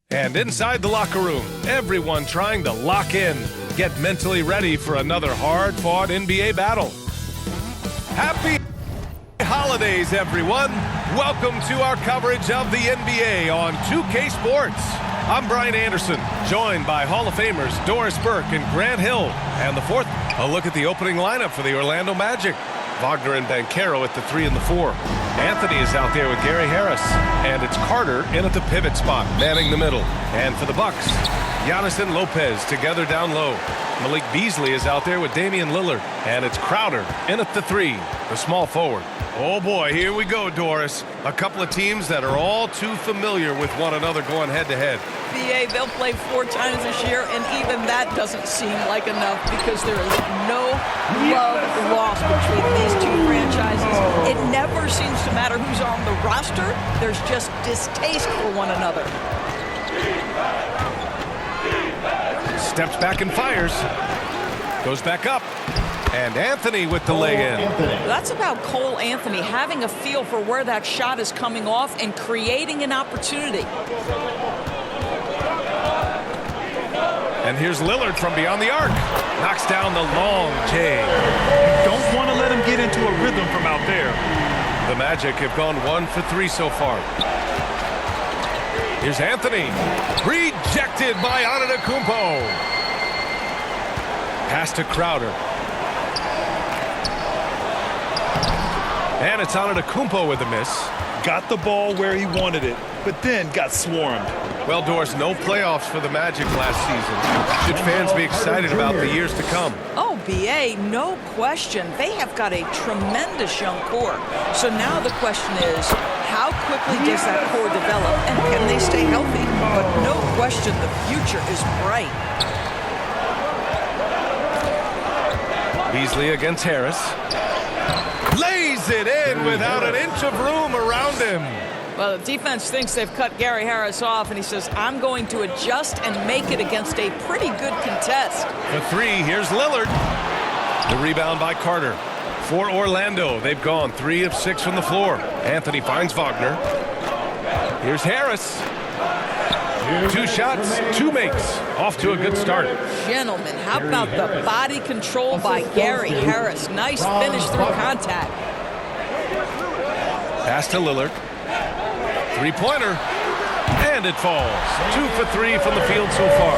And inside the locker room, everyone trying to lock in, get mentally ready for another hard-fought NBA battle. Happy holidays, everyone. Welcome to our coverage of the NBA on 2K Sports. I'm Brian Anderson, joined by Hall of Famers Doris Burke and Grant Hill. And the fourth, a look at the opening lineup for the Orlando Magic. Wagner and Banchero at the 3 and the 4. Anthony is out there with Gary Harris. And it's Carter in at the pivot spot, manning the middle. And for the Bucks, Giannis and Lopez together down low. Malik Beasley is out there with Damian Lillard. And it's Crowder in at the 3, the small forward. Oh boy, here we go, Doris. A couple of teams that are all too familiar with one another going head-to-head. BA, they'll play 4 times this year, and even that doesn't seem like enough because there is no love lost between these two franchises. It never seems to matter who's on the roster. There's just distaste for one another. Steps back and fires. Goes back up. And Anthony with the lay-in. That's about Cole Anthony having a feel for where that shot is coming off and creating an opportunity. And here's Lillard from beyond the arc. Knocks down the long J. Don't want to let him get into a rhythm from out there. The Magic have gone 1 for 3 so far. Here's Anthony. Rejected by Antetokounmpo. Pass to Crowder. And it's Antetokounmpo with a miss. Got the ball where he wanted it, but then got swarmed. Well, Doris, no playoffs for the Magic last season. Should fans be excited about the years to come? Oh, BA, no question. They have got a tremendous young core. So now the question is, how quickly does that core develop, and can they stay healthy? But no question, the future is bright. Beasley against Harris. Lays it in without an inch of room around him. Well, the defense thinks they've cut Gary Harris off, and he says, I'm going to adjust and make it against a pretty good contest. The 3, here's Lillard. The rebound by Carter. For Orlando, they've gone 3 of 6 from the floor. Anthony finds Wagner. Here's Harris. 2 shots, 2 makes. Off to a good start. Gentlemen, how about the body control by Gary Harris? Nice finish through contact. Pass to Lillard. 3-pointer. And it falls. 2 for 3 from the field so far.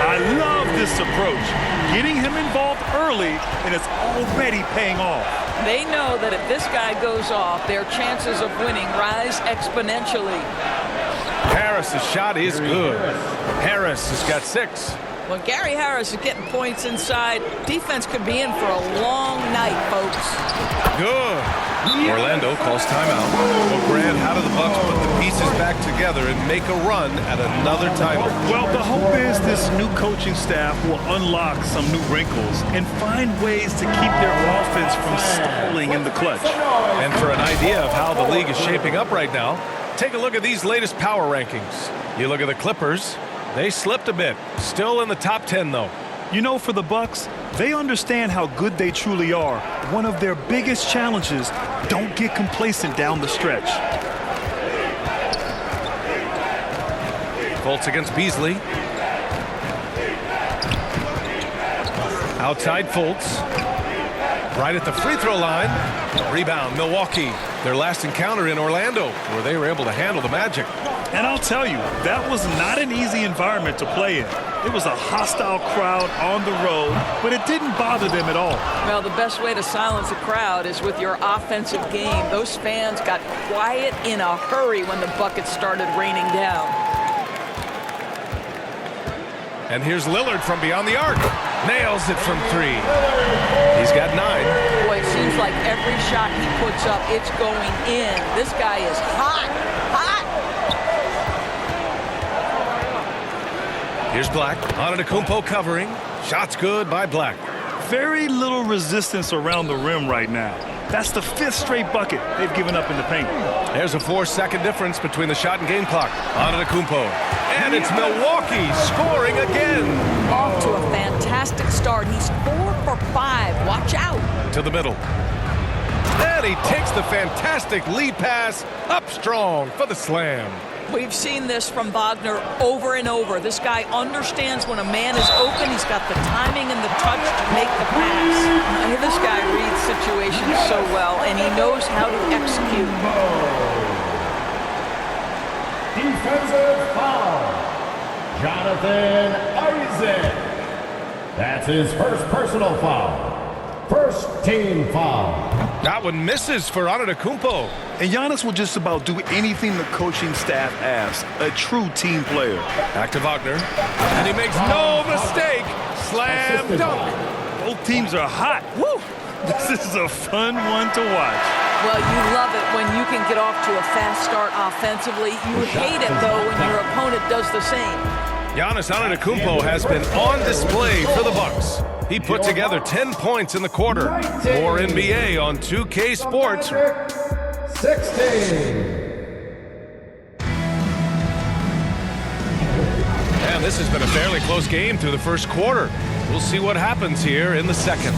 I love this approach. Getting him involved early, and it's already paying off. They know that if this guy goes off, their chances of winning rise exponentially. Harris's shot is good. Harris has got 6. When Gary Harris is getting points inside, defense could be in for a long night, folks. Good. Orlando calls timeout. Well, Grant, how do the Bucks put the pieces back together and make a run at another title? Well, the hope is this new coaching staff will unlock some new wrinkles and find ways to keep their offense from stalling in the clutch. And for an idea of how the league is shaping up right now, take a look at these latest power rankings. You look at the Clippers, they slipped a bit. Still in the top 10, though. You know, for the Bucks, they understand how good they truly are. One of their biggest challenges, don't get complacent down the stretch. Fultz against Beasley. Outside Fultz. Right at the free throw line. Rebound, Milwaukee. Their last encounter in Orlando, where they were able to handle the Magic. And I'll tell you, that was not an easy environment to play in. It was a hostile crowd on the road, but it didn't bother them at all. Well, the best way to silence a crowd is with your offensive game. Those fans got quiet in a hurry when the buckets started raining down. And here's Lillard from beyond the arc. Nails it from 3. He's got 9. Boy, it seems like every shot he puts up, it's going in. This guy is hot, hot. Here's Black. Antetokounmpo covering. Shots good by Black. Very little resistance around the rim right now. That's the 5th straight bucket they've given up in the paint. There's a 4-second difference between the shot and game clock. Antetokounmpo. And it's Milwaukee scoring again. Off to a fantastic start. He's 4 for 5. Watch out. To the middle. And he takes the fantastic lead pass up strong for the slam. We've seen this from Wagner over and over. This guy understands when a man is open. He's got the timing and the touch to make the pass. This guy reads situations so well, and he knows how to execute. Defensive foul. Jonathan Isaac. That's his first personal foul. First team foul. That one misses for Antetokounmpo. And Giannis will just about do anything the coaching staff asks. A true team player. Back to Wagner. And he makes no mistake. Slam dunk. Both teams are hot. Woo! This is a fun one to watch. Well, you love it when you can get off to a fast start offensively. You hate it, though, when your opponent does the same. Giannis Antetokounmpo has been on display for the Bucks. He put together 10 points in the quarter. More NBA on 2K Sports. 16. And this has been a fairly close game through the first quarter. We'll see what happens here in the second.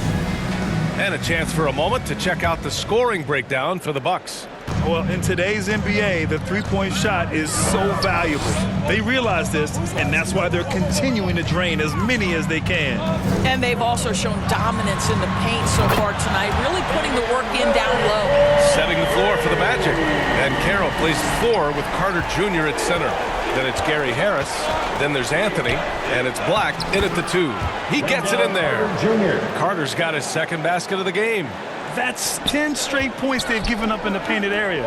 And a chance for a moment to check out the scoring breakdown for the Bucks. Well, in today's NBA, the three-point shot is so valuable. They realize this, and that's why they're continuing to drain as many as they can. And they've also shown dominance in the paint so far tonight, really putting the work in down low. Setting the floor for the Magic. And Carroll plays 4 with Carter Jr. at center. Then it's Gary Harris. Then there's Anthony. And it's Black in at the 2. He gets it in there. Carter's got his second basket of the game. That's 10 straight points they've given up in the painted area.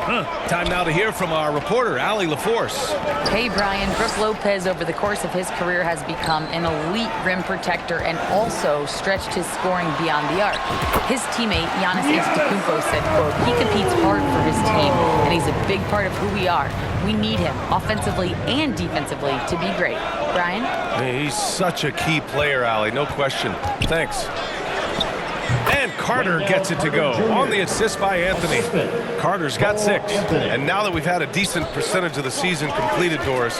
Time now to hear from our reporter, Allie LaForce. Hey, Brian. Brook Lopez, over the course of his career, has become an elite rim protector and also stretched his scoring beyond the arc. His teammate, Giannis Antetokounmpo, said, quote, he competes hard for his team, and he's a big part of who we are. We need him, offensively and defensively, to be great. Brian? He's such a key player, Allie. No question. Thanks. And Carter gets it to go on the assist by Anthony. Carter's got 6. And now that we've had a decent percentage of the season completed, Doris,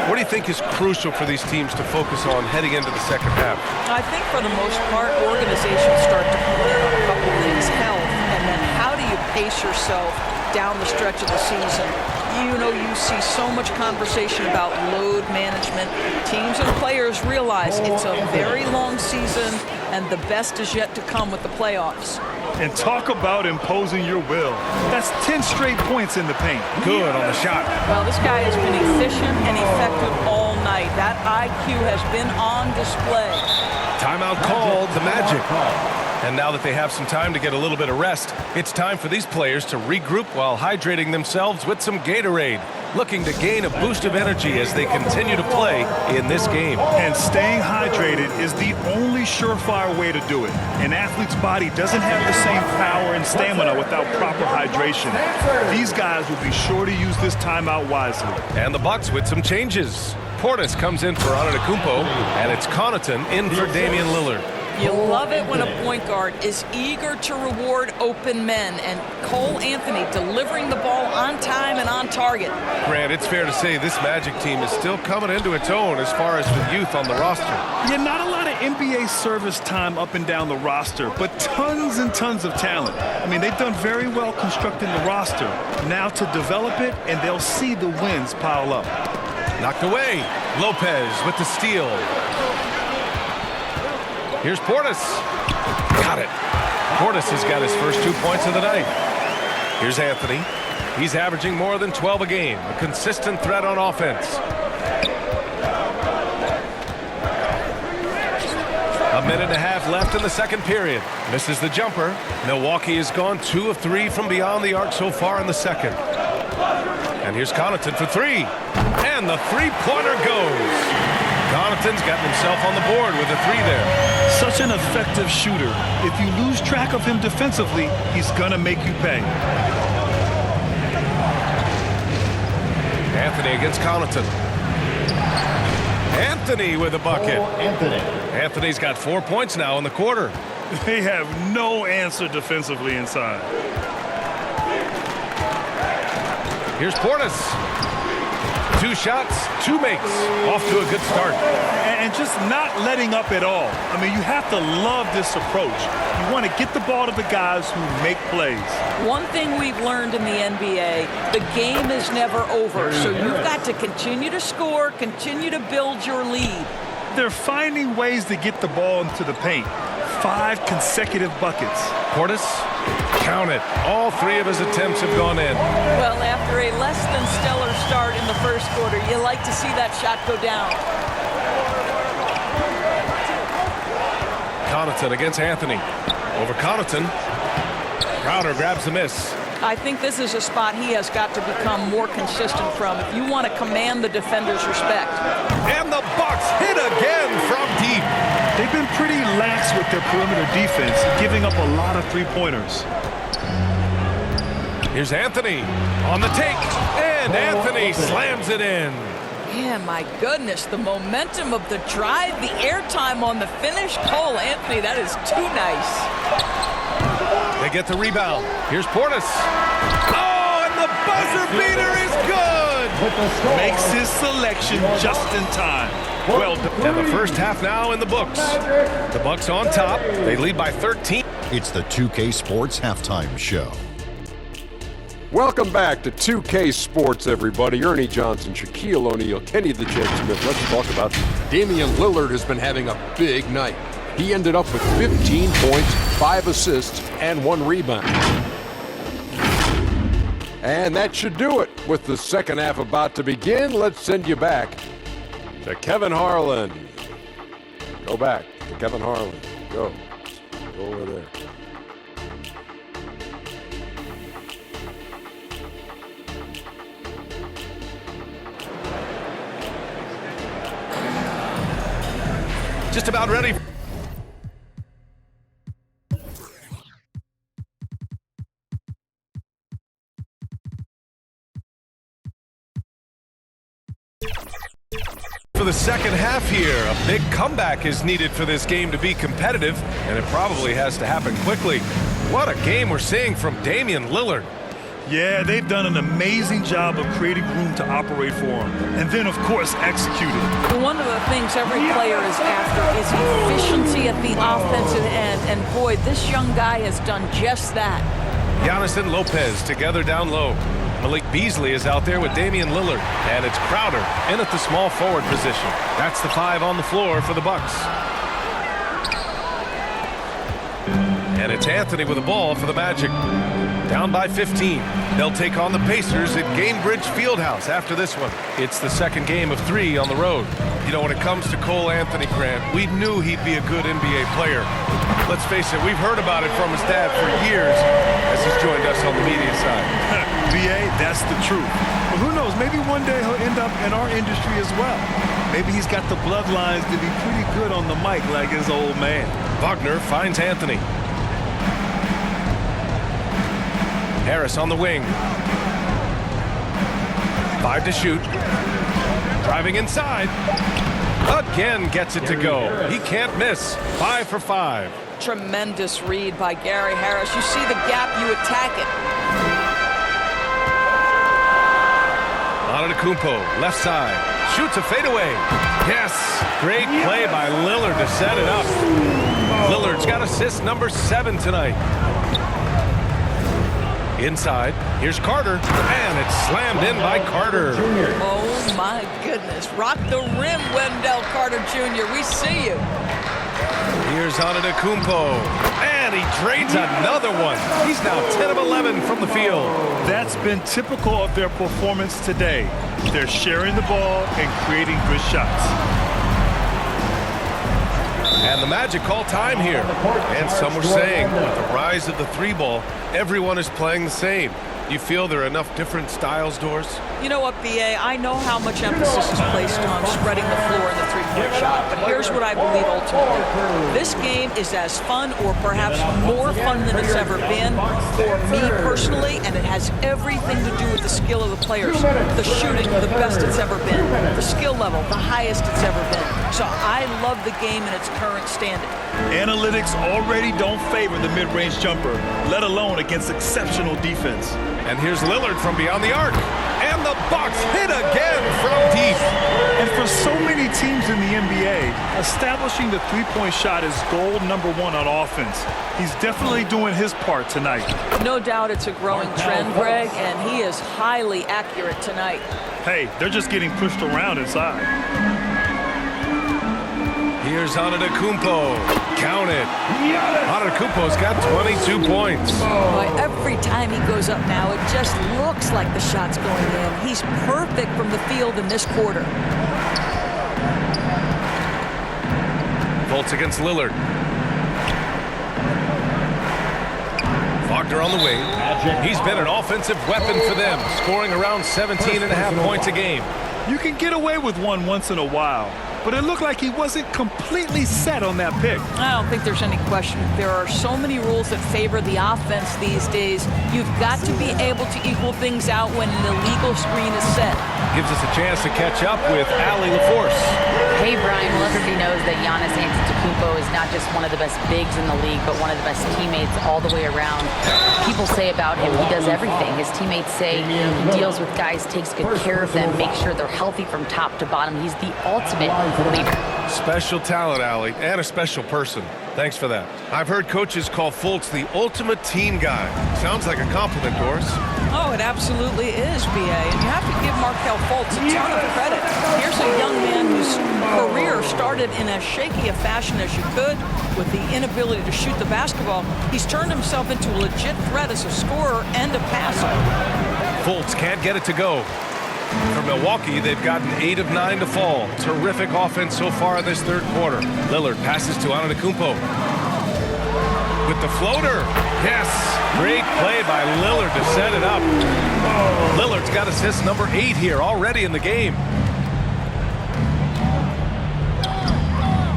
what do you think is crucial for these teams to focus on heading into the second half? I think for the most part, organizations start to point on a couple of things. Health, and then how do you pace yourself down the stretch of the season? You know, you see so much conversation about load management. Teams and players realize it's a very long season, and the best is yet to come with the playoffs. And talk about imposing your will. That's 10 straight points in the paint. Good on the shot. Well, this guy has been efficient and effective all night. That IQ has been on display. Timeout called, the Magic. And now that they have some time to get a little bit of rest, it's time for these players to regroup while hydrating themselves with some Gatorade, looking to gain a boost of energy as they continue to play in this game. And staying hydrated is the only surefire way to do it. An athlete's body doesn't have the same power and stamina without proper hydration. These guys will be sure to use this timeout wisely. And the Bucks with some changes. Portis comes in for Antetokounmpo, and it's Connaughton in for Damian Lillard. You love it when a point guard is eager to reward open men, and Cole Anthony delivering the ball on time and on target. Grant, it's fair to say this Magic team is still coming into its own as far as the youth on the roster. Yeah, not a lot of NBA service time up and down the roster, but tons and tons of talent. I mean, they've done very well constructing the roster. Now to develop it, and they'll see the wins pile up. Knocked away. Lopez with the steal. Here's Portis. Got it. Portis has got his first 2 points of the night. Here's Anthony. He's averaging more than 12 a game. A consistent threat on offense. A minute and a half left in the second period. Misses the jumper. Milwaukee has gone 2 of 3 from beyond the arc so far in the second. And here's Connaughton for 3. And the three-pointer goes. Connaughton's gotten himself on the board with a 3 there. Such an effective shooter. If you lose track of him defensively, he's gonna make you pay. Anthony against Connaughton. Anthony with a bucket. Anthony's got 4 points now in the quarter. They have no answer defensively inside. Here's Portis. 2 shots, 2 makes. Off to a good start. And just not letting up at all. I mean, you have to love this approach. You want to get the ball to the guys who make plays. One thing we've learned in the NBA, the game is never over. So you've got to continue to score, continue to build your lead. They're finding ways to get the ball into the paint. 5 consecutive buckets. Portis, count it. All 3 of his attempts have gone in. Well, after a less than stellar start in the first quarter, you like to see that shot go down. Connaughton against Anthony. Over Connaughton. Crowder grabs the miss. I think this is a spot he has got to become more consistent from if you want to command the defender's respect. And the Bucks hit again from deep. They've been pretty lax with their perimeter defense, giving up a lot of three-pointers. Here's Anthony on the take, and Anthony slams it in. Man, my goodness, the momentum of the drive, the airtime on the finish. Cole Anthony, that is too nice. They get the rebound. Here's Portis. Oh, and the buzzer beater is good. Makes his selection just in time. Well, and the first half now in the books. The Bucks on top. They lead by 13. It's the 2K Sports Halftime Show. Welcome back to 2K Sports, everybody. Ernie Johnson, Shaquille O'Neal, Kenny the Jet Smith. Let's talk about Damian Lillard has been having a big night. He ended up with 15 points, 5 assists, and 1 rebound. And that should do it. With the second half about to begin, let's send you back to Kevin Harlan. Go back to Kevin Harlan. Go over there. Just about ready. For the second half here, a big comeback is needed for this game to be competitive, and it probably has to happen quickly. What a game we're seeing from Damian Lillard. Yeah, they've done an amazing job of creating room to operate for him. And then, of course, executing. One of the things every player is after is efficiency at the offensive end. And boy, this young guy has done just that. Giannis and Lopez together down low. Malik Beasley is out there with Damian Lillard. And it's Crowder in at the small forward position. That's the 5 on the floor for the Bucks. And it's Anthony with the ball for the Magic. Down by 15. They'll take on the Pacers at Gainbridge Fieldhouse after this one. It's the second game of 3 on the road. You know, when it comes to Cole Anthony, Grant, we knew he'd be a good NBA player. Let's face it, we've heard about it from his dad for years as he's joined us on the media side. BA, that's the truth. But who knows, maybe one day he'll end up in our industry as well. Maybe he's got the bloodlines to be pretty good on the mic like his old man. Wagner finds Anthony. Harris on the wing. 5 to shoot. Driving inside. Again gets it to go. He can't miss. 5 for 5. Tremendous read by Gary Harris. You see the gap, you attack it. Antetokounmpo, left side. Shoots a fadeaway. Yes. Great play by Lillard to set it up. Lillard's got assist number 7 tonight. Inside, here's Carter, and it's slammed in by Carter. Oh, my goodness. Rock the rim, Wendell Carter Jr. We see you. Here's Antetokounmpo, and he drains another one. He's now 10 of 11 from the field. That's been typical of their performance today. They're sharing the ball and creating good shots. And the Magic call time here. And some were saying, with the rise of the 3-ball, everyone is playing the same. You feel there are enough different styles, Doris? You know what, B.A.? I know how much emphasis is placed on spreading the floor in the three-point shot, but here's what I believe ultimately. This game is as fun or perhaps more fun than it's ever been for me personally, and it has everything to do with the skill of the players. The shooting, the best it's ever been. The skill level, the highest it's ever been. So I love the game in its current standing. Analytics already don't favor the mid-range jumper, let alone against exceptional defense. And here's Lillard from beyond the arc. And the Bucks hit again from deep. And for so many teams in the NBA, establishing the three-point shot is goal number one on offense. He's definitely doing his part tonight. No doubt it's a growing trend, Greg, and he is highly accurate tonight. Hey, they're just getting pushed around inside. Here's Antetokounmpo. Count it. Antetokounmpo's got 22 points. Boy, every time he goes up now, it just looks like the shot's going in. He's perfect from the field in this quarter. Fultz against Lillard. Wagner on the wing. He's been an offensive weapon for them, scoring around 17.5 points a game. You can get away with one once in a while, but it looked like he wasn't completely set on that pick. I don't think there's any question. There are so many rules that favor the offense these days. You've got to be able to equal things out when an illegal screen is set. Gives us a chance to catch up with Allie LaForce. Hey, Brian, well, everybody knows that Giannis Antetokounmpo is not just one of the best bigs in the league, but one of the best teammates all the way around. People say about him, he does everything. His teammates say he deals with guys, takes good care of them, makes sure they're healthy from top to bottom. He's the ultimate leader. Special talent, Allie, and a special person. Thanks for that. I've heard coaches call Fultz the ultimate team guy. Sounds like a compliment, Doris. Oh, it absolutely is, B.A., and you have to give Markelle Fultz a ton of credit. Here's a young man whose career started in as shaky a fashion as you could with the inability to shoot the basketball. He's turned himself into a legit threat as a scorer and a passer. Fultz can't get it to go. For Milwaukee, they've gotten 8 of 9 to fall. Terrific offense so far in this third quarter. Lillard passes to Antetokounmpo. With the floater. Yes. Great play by Lillard to set it up. Lillard's got assist number 8 here already in the game.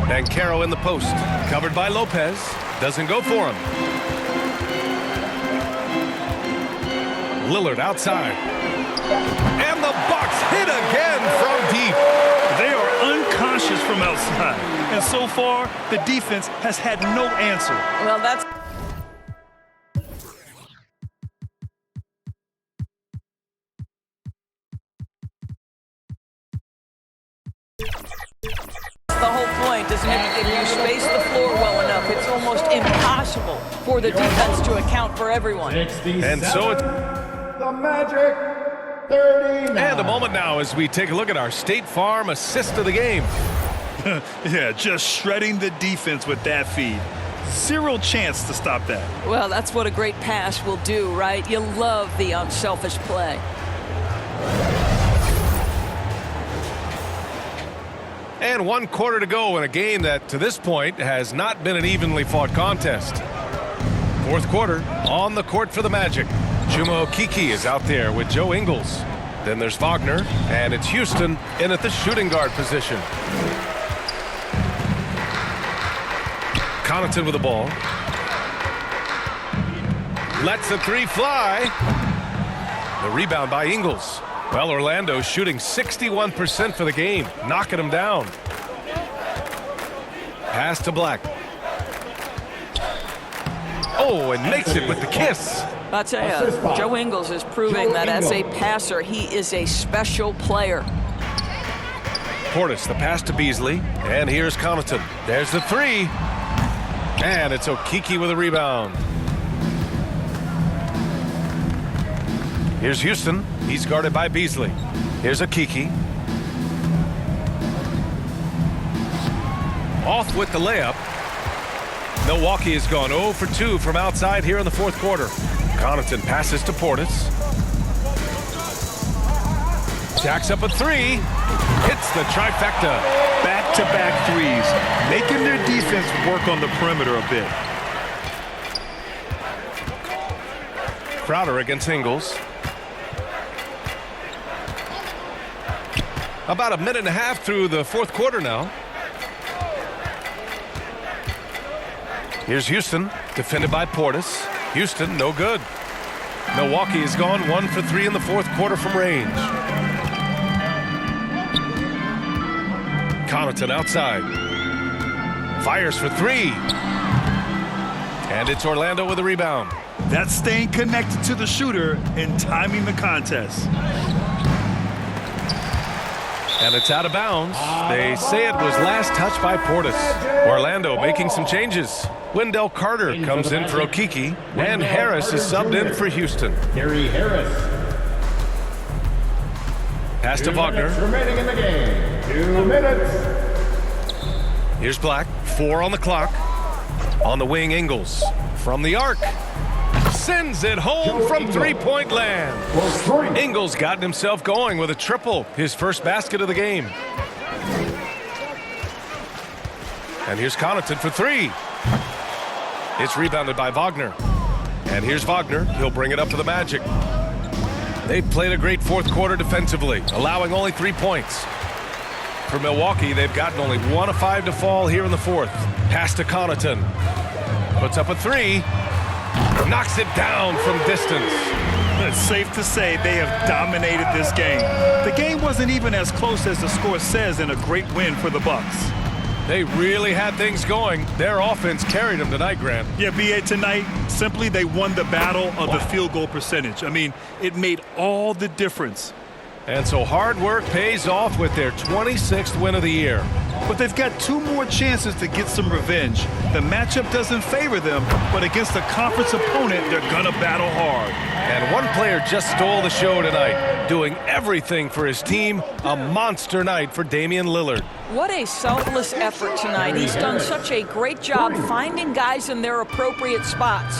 And Caro in the post. Covered by Lopez. Doesn't go for him. Lillard outside. And the Bucks hit again from deep. They are unconscious from outside. And so far, the defense has had no answer. Well, that's the whole point, isn't it? If you space the floor well enough, it's almost impossible for the defense to account for everyone. And so it's the Magic 39. and a moment now as we take a look at our State Farm assist of the game. Yeah, just shredding the defense with that feed. Zero chance to stop that. Well, that's what a great pass will do, right? You love the unselfish play. And 1 quarter to go in a game that, to this point, has not been an evenly fought contest. Fourth quarter, on the court for the Magic. Chuma Okeke is out there with Joe Ingles. Then there's Wagner, and it's Houston in at the shooting guard position. Connaughton with the ball. Lets the three fly. The rebound by Ingles. Well, Orlando shooting 61% for the game, knocking them down. Pass to Black. Oh, and makes it with the kiss. I'll tell you, Joe Ingles is proving that as a passer, he is a special player. Portis, the pass to Beasley. And here's Connaughton. There's the three. And it's Okeke with a rebound. Here's Houston. He's guarded by Beasley. Here's Okeke. Off with the layup. Milwaukee has gone 0 for 2 from outside here in the fourth quarter. Connaughton passes to Portis. Jacks up a three. Hits the trifecta. Back-to-back threes, making their defense work on the perimeter a bit. Crowder against Ingles. About a minute and a half through the fourth quarter now. Here's Houston, defended by Portis. Houston, no good. Milwaukee has gone 1 for 3 in the fourth quarter from range. Connaughton outside. Fires for three. And it's Orlando with a rebound. That's staying connected to the shooter and timing the contest. And it's out of bounds. They say it was last touched by Portis. Orlando making some changes. Wendell Carter comes in for Okeke, and Harris is subbed in for Houston. Gary Harris. Pass to Wagner. Remaining in the game. 2 minutes. Here's Black. 4 on the clock. On the wing, Ingles. From the arc. Sends it home from three-point land. Ingles gotten himself going with a triple. His first basket of the game. And here's Connaughton for 3. It's rebounded by Wagner. And here's Wagner. He'll bring it up to the Magic. They've played a great fourth quarter defensively, allowing only 3 points. For Milwaukee, they've gotten only 1 of 5 to fall here in the fourth. Pass to Connaughton. Puts up a 3. Knocks it down from distance. It's safe to say they have dominated this game. The game wasn't even as close as the score says in a great win for the Bucks. They really had things going. Their offense carried them tonight, Grant. Yeah, B.A., tonight, simply they won the battle of the field goal percentage. I mean, it made all the difference. And so hard work pays off with their 26th win of the year. But they've got 2 more chances to get some revenge. The matchup doesn't favor them, but against a conference opponent, they're gonna battle hard. And one player just stole the show tonight, doing everything for his team. A monster night for Damian Lillard. What a selfless effort tonight. He's done such a great job finding guys in their appropriate spots.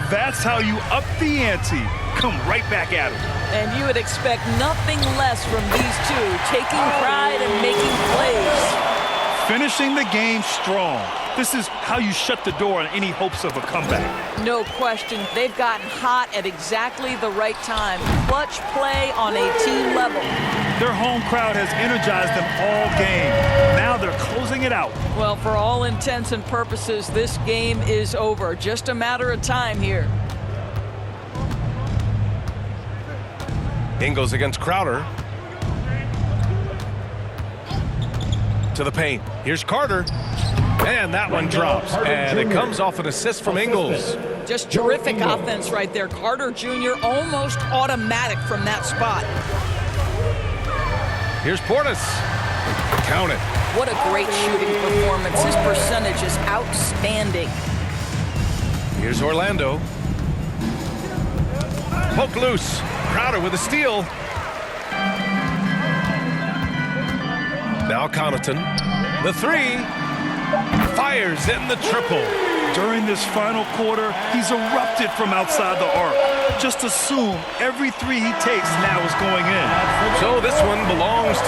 That's how you up the ante. Come right back at him. And you would expect nothing less from these two, taking pride and making plays. Finishing the game strong. This is how you shut the door on any hopes of a comeback. No question. They've gotten hot at exactly the right time. Clutch play on a team level. Their home crowd has energized them all game. Now they're closing it out. Well, for all intents and purposes, this game is over. Just a matter of time here. Ingles against Crowder. To the paint. Here's Carter. And that one drops. And it comes off an assist from Ingles. Just terrific offense right there. Carter Jr. almost automatic from that spot. Here's Portis. Count it. What a great shooting performance. His percentage is outstanding. Here's Orlando. Poke loose. Crowder with a steal. Now Connaughton. The 3. Fires in the triple. During this final quarter, he's erupted from outside the arc. Just assume every 3 he takes now is going in. So this one belongs to